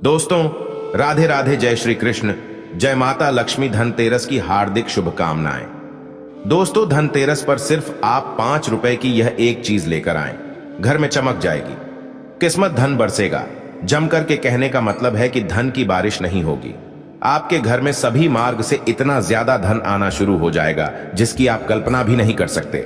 दोस्तों, राधे राधे, जय श्री कृष्ण, जय माता लक्ष्मी। धनतेरस की हार्दिक शुभकामनाएं। दोस्तों, धनतेरस पर सिर्फ आप 5 रुपए की यह एक चीज लेकर आएं, घर में चमक जाएगी, किस्मत धन बरसेगा। जमकर के कहने का मतलब है कि धन की बारिश नहीं होगी, आपके घर में सभी मार्ग से इतना ज्यादा धन आना शुरू हो जाएगा जिसकी आप कल्पना भी नहीं कर सकते।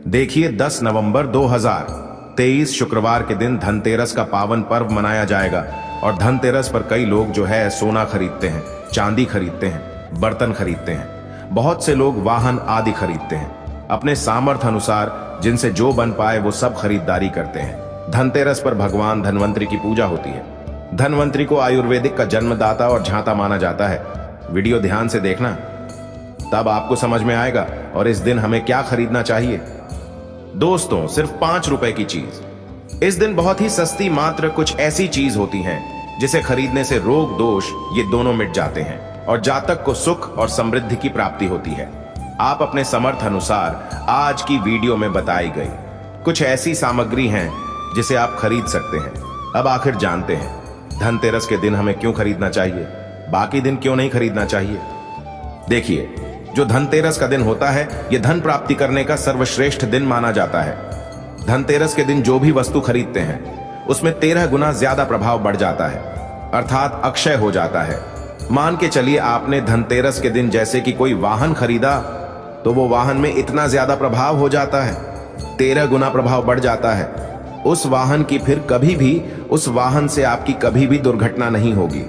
देखिए, 10 नवंबर 2023 शुक्रवार के दिन धनतेरस का पावन पर्व मनाया जाएगा और धनतेरस पर कई लोग जो है सोना खरीदते हैं, चांदी खरीदते हैं, बर्तन खरीदते हैं, बहुत से लोग वाहन आदि खरीदते हैं। अपने सामर्थ्य अनुसार जिनसे जो बन पाए वो सब खरीदारी करते हैं। धनतेरस पर भगवान धनवंतरी की पूजा होती है। धनवंतरी को आयुर्वेदिक का जन्मदाता और झांता माना जाता है। वीडियो ध्यान से देखना, तब आपको समझ में आएगा और इस दिन हमें क्या खरीदना चाहिए। दोस्तों, सिर्फ 5 रुपए की चीज। इस दिन बहुत ही सस्ती मात्र कुछ ऐसी चीज होती हैं जिसे खरीदने से रोग दोष ये दोनों मिट जाते हैं और जातक को सुख और समृद्धि की प्राप्ति होती है। आप अपने समर्थ अनुसार आज की वीडियो में बताई गई कुछ ऐसी सामग्री हैं जिसे आप खरीद सकते हैं। अब आखिर जानते हैं धनतेरस के दिन हमें क्यों खरीदना चाहिए, बाकी दिन क्यों नहीं खरीदना चाहिए। देखिए, जो धनतेरस का दिन होता है यह धन प्राप्ति करने का सर्वश्रेष्ठ दिन माना जाता है। धनतेरस के दिन जो भी वस्तु खरीदते हैं उसमें 13 गुना ज्यादा प्रभाव बढ़ जाता है, अर्थात अक्षय हो जाता है। मान के चलिए आपने धनतेरस के दिन जैसे कि कोई वाहन खरीदा तो वो वाहन में इतना ज्यादा प्रभाव हो जाता है, 13 गुना प्रभाव बढ़ जाता है। उस वाहन की फिर कभी भी उस वाहन से आपकी कभी भी दुर्घटना नहीं होगी,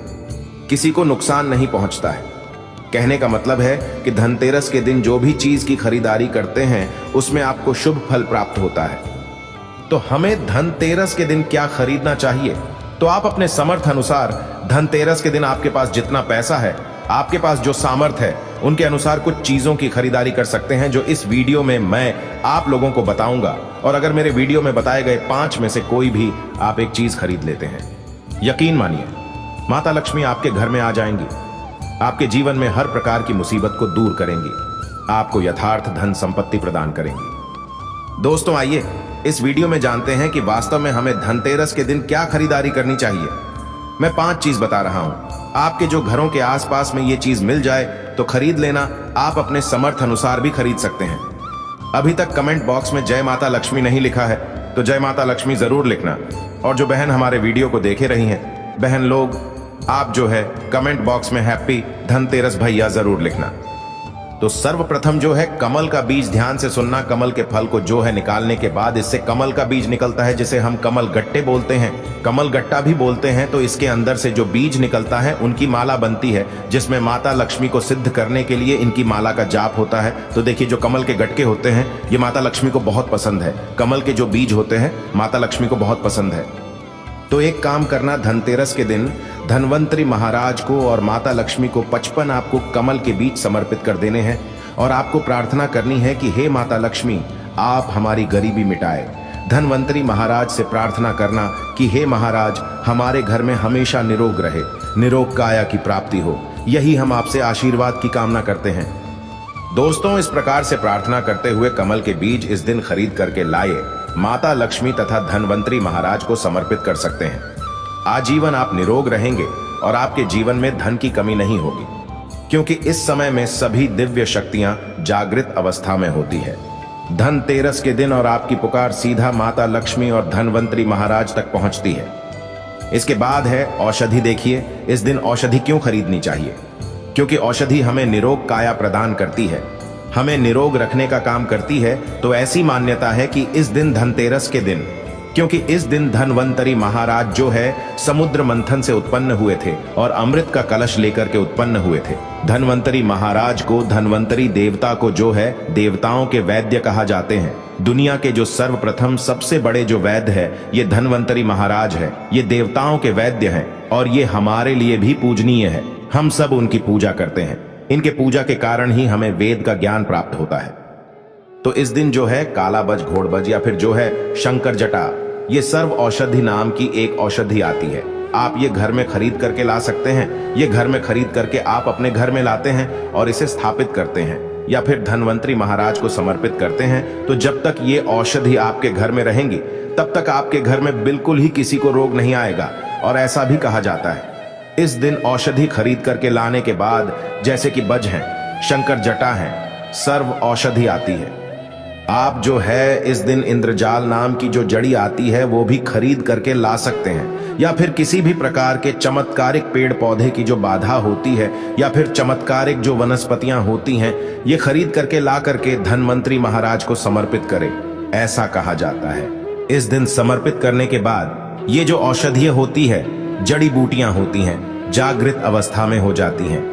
किसी को नुकसान नहीं पहुंचता है। कहने का मतलब है कि धनतेरस के दिन जो भी चीज की खरीदारी करते हैं उसमें आपको शुभ फल प्राप्त होता है। तो हमें धनतेरस के दिन क्या खरीदना चाहिए, तो आप अपने समर्थ अनुसार धनतेरस के दिन आपके पास जितना पैसा है, आपके पास जो सामर्थ्य है, उनके अनुसार कुछ चीजों की खरीदारी कर सकते हैं जो इस वीडियो में मैं आप लोगों को बताऊंगा। और अगर मेरे वीडियो में बताए गए 5 में से कोई भी आप एक चीज खरीद लेते हैं, यकीन मानिए माता लक्ष्मी आपके घर में आ जाएंगी, आपके जीवन में हर प्रकार की मुसीबत को दूर करेंगी, आपको यथार्थ धन संपत्ति प्रदान करेंगी। दोस्तों, आइए इस वीडियो में जानते हैं कि वास्तव में हमें धनतेरस के दिन क्या खरीदारी करनी चाहिए। मैं 5 चीज बता रहा हूं, आपके जो घरों के आसपास में ये चीज मिल जाए तो खरीद लेना। आप अपने समर्थ अनुसार भी खरीद सकते हैं। अभी तक कमेंट बॉक्स में जय माता लक्ष्मी नहीं लिखा है तो जय माता लक्ष्मी जरूर लिखना। और जो बहन हमारे वीडियो को देखे रही हैं, बहन लोग, आप जो है कमेंट बॉक्स में हैप्पी धनतेरस भैया जरूर लिखना। तो सर्वप्रथम जो है कमल का बीज, ध्यान से सुनना। कमल के फल को जो है निकालने के बाद इससे कमल का बीज निकलता है जिसे हम कमल गट्टे बोलते हैं, कमल गट्टा भी बोलते हैं। तो इसके अंदर से जो बीज निकलता है उनकी माला बनती है जिसमें माता लक्ष्मी को सिद्ध करने के लिए इनकी माला का जाप होता है। तो देखिए, जो कमल के गटके होते हैं ये माता लक्ष्मी को बहुत पसंद है। कमल के जो बीज होते हैं माता लक्ष्मी को बहुत पसंद है। तो एक काम करना, धनतेरस के दिन धनवंतरी महाराज को और माता लक्ष्मी को 55 आपको कमल के बीज समर्पित कर देने हैं और आपको प्रार्थना करनी है कि हे माता लक्ष्मी, आप हमारी गरीबी मिटाए। धनवंतरी महाराज से प्रार्थना करना कि हे महाराज, हमारे घर में हमेशा निरोग रहे, निरोग काया की प्राप्ति हो। यही हम आपसे आशीर्वाद की कामना करते हैं। दोस्तों, इस प्रकार से प्रार्थना करते हुए कमल के बीज इस दिन खरीद करके लाए माता लक्ष्मी तथा धनवंतरी महाराज को समर्पित कर सकते हैं। आजीवन आप निरोग रहेंगे और आपके जीवन में धन की कमी नहीं होगी, क्योंकि इस समय में सभी दिव्य शक्तियां जागृत अवस्था में होती है। धनतेरस के दिन और आपकी पुकार सीधा माता लक्ष्मी और धनवंतरी महाराज तक पहुंचती है। इसके बाद है औषधि। देखिए, इस दिन औषधि क्यों खरीदनी चाहिए, क्योंकि औषधि हमें निरोग काया प्रदान करती है, हमें निरोग रखने का काम करती है। तो ऐसी मान्यता है कि इस दिन धनतेरस के दिन, क्योंकि इस दिन धनवंतरी महाराज जो है समुद्र मंथन से उत्पन्न हुए थे और अमृत का कलश लेकर के उत्पन्न हुए थे। धनवंतरी महाराज को, धनवंतरी देवता को जो है देवताओं के वैद्य कहा जाते हैं। दुनिया के जो सर्वप्रथम सबसे बड़े जो वैद्य है ये धनवंतरी महाराज है। ये देवताओं के वैद्य हैं और ये हमारे लिए भी पूजनीय है। हम सब उनकी पूजा करते हैं। इनके पूजा के कारण ही हमें वेद का ज्ञान प्राप्त होता है। तो इस दिन जो है कालाबज, घोड़बज या फिर जो है शंकर जटा, ये सर्व औषधि नाम की एक औषधि आती है। आप ये घर में खरीद करके ला सकते हैं। ये घर में खरीद करके आप अपने घर में लाते हैं और इसे स्थापित करते हैं या फिर धनवंतरी महाराज को समर्पित करते हैं। तो जब तक ये औषधि आपके घर में रहेंगी तब तक आपके घर में बिल्कुल ही किसी को रोग नहीं आएगा। और ऐसा भी कहा जाता है इस दिन औषधि खरीद करके लाने के बाद, जैसे कि बज हैं, शंकर जटा हैं, सर्व औषधि आती है। आप जो है इस दिन इंद्रजाल नाम की जो जड़ी आती है वो भी खरीद करके ला सकते हैं, या फिर किसी भी प्रकार के चमत्कारिक पेड़ पौधे की जो बाधा होती है या फिर चमत्कारिक जो वनस्पतियां होती हैं, ये खरीद करके ला करके धनवंतरी महाराज को समर्पित करें, ऐसा कहा जाता है। इस दिन समर्पित करने के बाद ये जो औषधियां होती है, जड़ी बूटियां होती हैं, जागृत अवस्था में हो जाती हैं।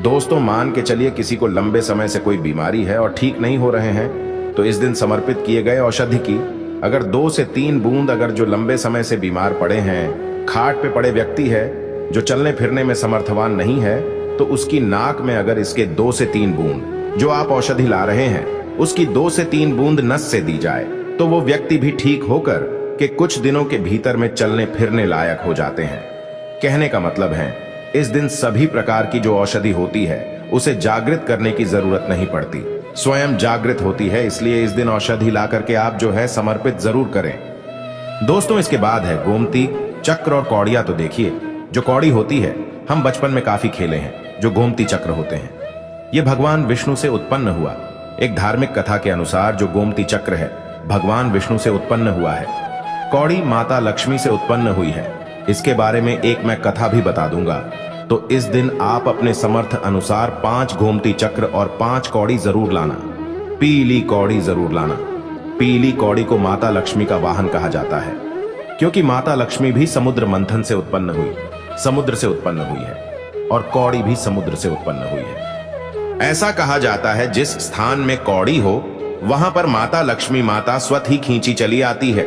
दोस्तों, मान के चलिए किसी को लंबे समय से कोई बीमारी है और ठीक नहीं हो रहे हैं, तो इस दिन समर्पित किए गए औषधि की अगर 2 से 3 बूंद, अगर जो लंबे समय से बीमार पड़े हैं, खाट पे पड़े व्यक्ति है जो चलने फिरने में समर्थवान नहीं है, तो उसकी नाक में अगर इसके 2 से 3 बूंद जो आप औषधि ला रहे हैं उसकी 2 से 3 बूंद नस से दी जाए, तो वो व्यक्ति भी ठीक होकर के कुछ दिनों के भीतर में चलने फिरने लायक हो जाते हैं। कहने का मतलब है, इस दिन सभी प्रकार की जो औषधि होती है उसे जागृत करने की जरूरत नहीं पड़ती, स्वयं जागृत होती है। इसलिए इस दिन औषधि ला करके आप जो है समर्पित जरूर करें। दोस्तों, इसके बाद है गोमती चक्र और कौड़िया। तो देखिए, जो कौड़ी होती है हम बचपन में काफी खेले हैं। जो गोमती चक्र होते हैं ये भगवान विष्णु से उत्पन्न हुआ। एक धार्मिक कथा के अनुसार जो गोमती चक्र है भगवान विष्णु से उत्पन्न हुआ है। कौड़ी माता लक्ष्मी से उत्पन्न हुई है। इसके बारे में एक मैं कथा भी बता दूंगा। तो इस दिन आप अपने समर्थ अनुसार 5 गोमती चक्र और 5 कौड़ी जरूर लाना। पीली कौड़ी जरूर लाना। पीली कौड़ी को माता लक्ष्मी का वाहन कहा जाता है, क्योंकि माता लक्ष्मी भी समुद्र मंथन से उत्पन्न हुई, समुद्र से उत्पन्न हुई है, और कौड़ी भी समुद्र से उत्पन्न हुई है। ऐसा कहा जाता है जिस स्थान में कौड़ी हो वहां पर माता लक्ष्मी माता स्वतः ही खींची चली आती है।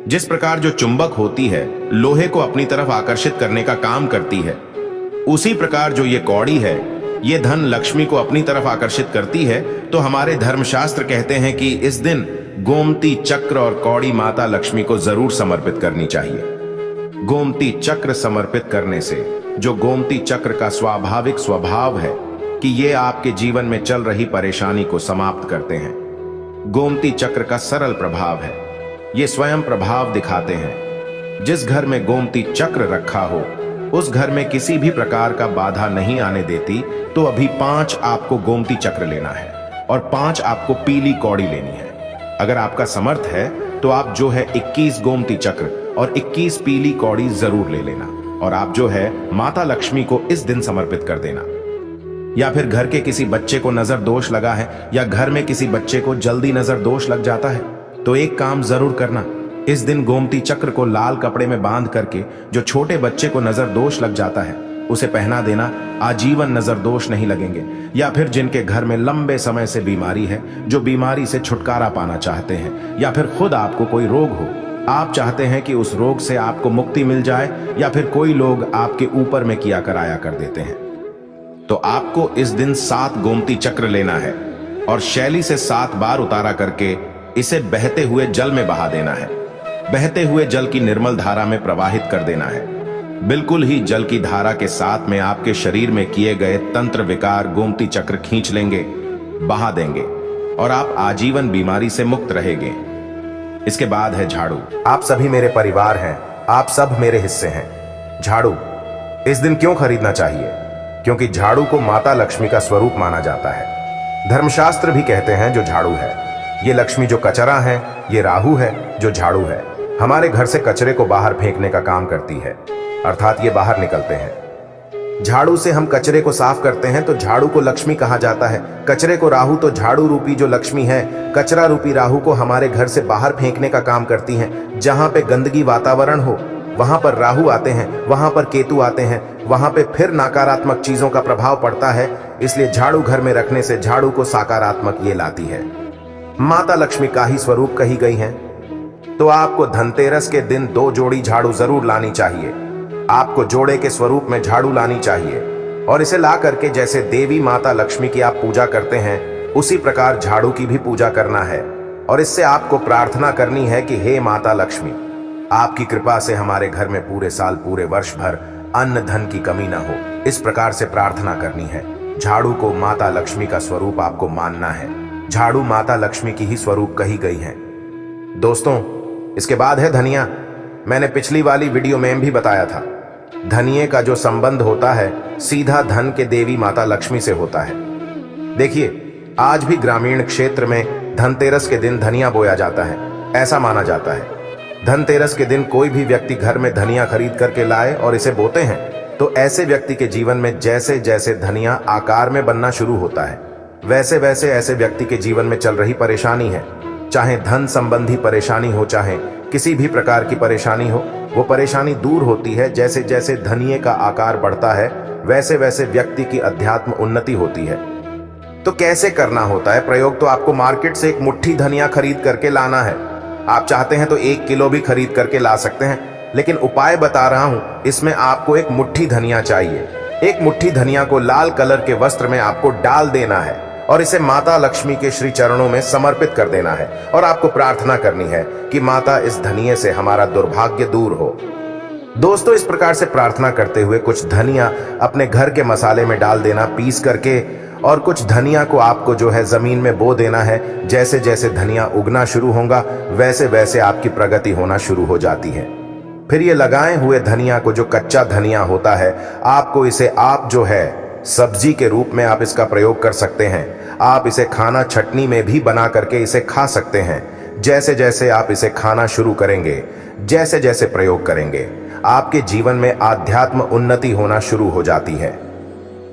जिस प्रकार जो चुंबक होती है लोहे को अपनी तरफ आकर्षित करने का काम करती है, उसी प्रकार जो ये कौड़ी है ये धन लक्ष्मी को अपनी तरफ आकर्षित करती है। तो हमारे धर्मशास्त्र कहते हैं कि इस दिन गोमती चक्र और कौड़ी माता लक्ष्मी को जरूर समर्पित करनी चाहिए। गोमती चक्र समर्पित करने से जो गोमती चक्र का स्वाभाविक स्वभाव है कि ये आपके जीवन में चल रही परेशानी को समाप्त करते हैं। गोमती चक्र का सरल प्रभाव है, ये स्वयं प्रभाव दिखाते हैं। जिस घर में गोमती चक्र रखा हो उस घर में किसी भी प्रकार का बाधा नहीं आने देती। तो अभी 5 आपको गोमती चक्र लेना है और 5 आपको पीली कौड़ी लेनी है। अगर आपका समर्थ है तो आप जो है 21 गोमती चक्र और 21 पीली कौड़ी जरूर ले लेना, और आप जो है माता लक्ष्मी को इस दिन समर्पित कर देना। या फिर घर के किसी बच्चे को नजर दोष लगा है या घर में किसी बच्चे को जल्दी नजर दोष लग जाता है, तो एक काम जरूर करना, इस दिन गोमती चक्र को लाल कपड़े में बांध करके जो छोटे बच्चे को नजर दोष लग जाता है उसे पहना देना। आजीवन नजर दोष नहीं लगेंगे। या फिर जिनके घर में लंबे समय से बीमारी है, जो बीमारी से छुटकारा पाना चाहते हैं, या फिर खुद आपको कोई रोग हो, आप चाहते हैं कि उस रोग से आपको मुक्ति मिल जाए, या फिर कोई लोग आपके ऊपर में किया कराया कर देते हैं, तो आपको इस दिन 7 गोमती चक्र लेना है और शैली से 7 बार उतारा करके इसे बहते हुए जल में बहा देना है। बहते हुए जल की निर्मल धारा में प्रवाहित कर देना है। बिल्कुल ही जल की धारा के साथ में आपके शरीर में किए गए तंत्र विकार गोमती चक्र खींच लेंगे, बहा देंगे, और आप आजीवन बीमारी से मुक्त रहेंगे। इसके बाद है झाड़ू। आप सभी मेरे परिवार हैं, आप सब मेरे हिस्से हैं। झाड़ू इस दिन क्यों खरीदना चाहिए? क्योंकि झाड़ू को माता लक्ष्मी का स्वरूप माना जाता है। धर्मशास्त्र भी कहते हैं जो झाड़ू है ये लक्ष्मी, जो कचरा है ये राहु है, जो झाड़ू है हमारे घर से कचरे को बाहर फेंकने का काम करती है, अर्थात ये बाहर निकलते हैं। झाड़ू से हम कचरे को साफ करते हैं, तो झाड़ू को लक्ष्मी कहा जाता है। कचरे को राहु, तो झाड़ू रूपी जो लक्ष्मी है कचरा रूपी राहु को हमारे घर से बाहर फेंकने का काम करती हैं। जहां पे गंदगी वातावरण हो वहां पर राहु आते हैं, वहां पर केतु आते हैं, वहां पे फिर नकारात्मक चीजों का प्रभाव पड़ता है। इसलिए झाड़ू घर में रखने से झाड़ू को सकारात्मक ये लाती है। माता लक्ष्मी का ही स्वरूप कही गई है। तो आपको धनतेरस के दिन 2 जोड़ी झाड़ू जरूर लानी चाहिए। आपको जोड़े के स्वरूप में झाड़ू लानी चाहिए और इसे ला करके जैसे देवी माता लक्ष्मी की आप पूजा करते हैं उसी प्रकार झाड़ू की भी पूजा करना है। और इससे आपको प्रार्थना करनी है कि हे माता लक्ष्मी, आपकी कृपा से हमारे घर में पूरे साल पूरे वर्ष भर अन्न धन की कमी न हो, इस प्रकार से प्रार्थना करनी है। झाड़ू को माता लक्ष्मी का स्वरूप आपको मानना है। झाड़ू माता लक्ष्मी की ही स्वरूप कही गई है। दोस्तों, इसके बाद है धनिया। मैंने पिछली वाली वीडियो में भी बताया था धनिये का जो संबंध होता है सीधा धन के देवी माता लक्ष्मी से होता है। देखिए, आज भी ग्रामीण क्षेत्र में धनतेरस के दिन धनिया बोया जाता है। ऐसा माना जाता है धनतेरस के दिन कोई भी व्यक्ति घर में धनिया खरीद करके लाए और इसे बोते हैं तो ऐसे व्यक्ति के जीवन में जैसे जैसे धनिया आकार में बनना शुरू होता है वैसे वैसे ऐसे व्यक्ति के जीवन में चल रही परेशानी है, चाहे धन संबंधी परेशानी हो चाहे किसी भी प्रकार की परेशानी हो, वो परेशानी दूर होती है। जैसे जैसे धनिये का आकार बढ़ता है वैसे वैसे व्यक्ति की अध्यात्म उन्नति होती है। तो कैसे करना होता है प्रयोग? तो आपको मार्केट से एक मुट्ठी धनिया खरीद करके लाना है। आप चाहते हैं तो 1 किलो भी खरीद करके ला सकते हैं, लेकिन उपाय बता रहा हूं, इसमें आपको एक मुट्ठी धनिया चाहिए। एक मुट्ठी धनिया को लाल कलर के वस्त्र में आपको डाल देना है और इसे माता लक्ष्मी के श्री चरणों में समर्पित कर देना है और आपको प्रार्थना करनी है कि माता इस धनिये से हमारा दुर्भाग्य दूर हो। दोस्तों, इस प्रकार से प्रार्थना करते हुए कुछ धनिया अपने घर के मसाले में डाल देना पीस करके, और कुछ धनिया को आपको जो है जमीन में बो देना है। जैसे जैसे धनिया उगना शुरू होगा वैसे वैसे आपकी प्रगति होना शुरू हो जाती है। फिर ये लगाए हुए धनिया को, जो कच्चा धनिया होता है, आपको इसे आप जो है सब्जी के रूप में आप इसका प्रयोग कर सकते हैं। आप इसे खाना चटनी में भी बना करके इसे खा सकते हैं। जैसे जैसे आप इसे खाना शुरू करेंगे, जैसे जैसे प्रयोग करेंगे, आपके जीवन में आध्यात्म उन्नति होना शुरू हो जाती है।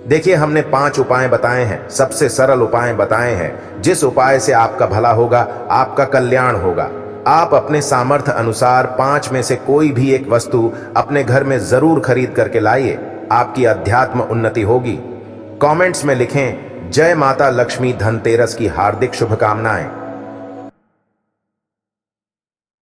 देखिए, हमने 5 उपाय बताए हैं, सबसे सरल उपाय बताए हैं। जिस उपाय से आपका भला होगा, आपका कल्याण होगा। आप अपने सामर्थ्य अनुसार 5 में से कोई भी एक वस्तु अपने घर में जरूर खरीद करके लाइए, आपकी अध्यात्म उन्नति होगी। कमेंट्स में लिखें, जय माता लक्ष्मी, धनतेरस की हार्दिक शुभकामनाएं।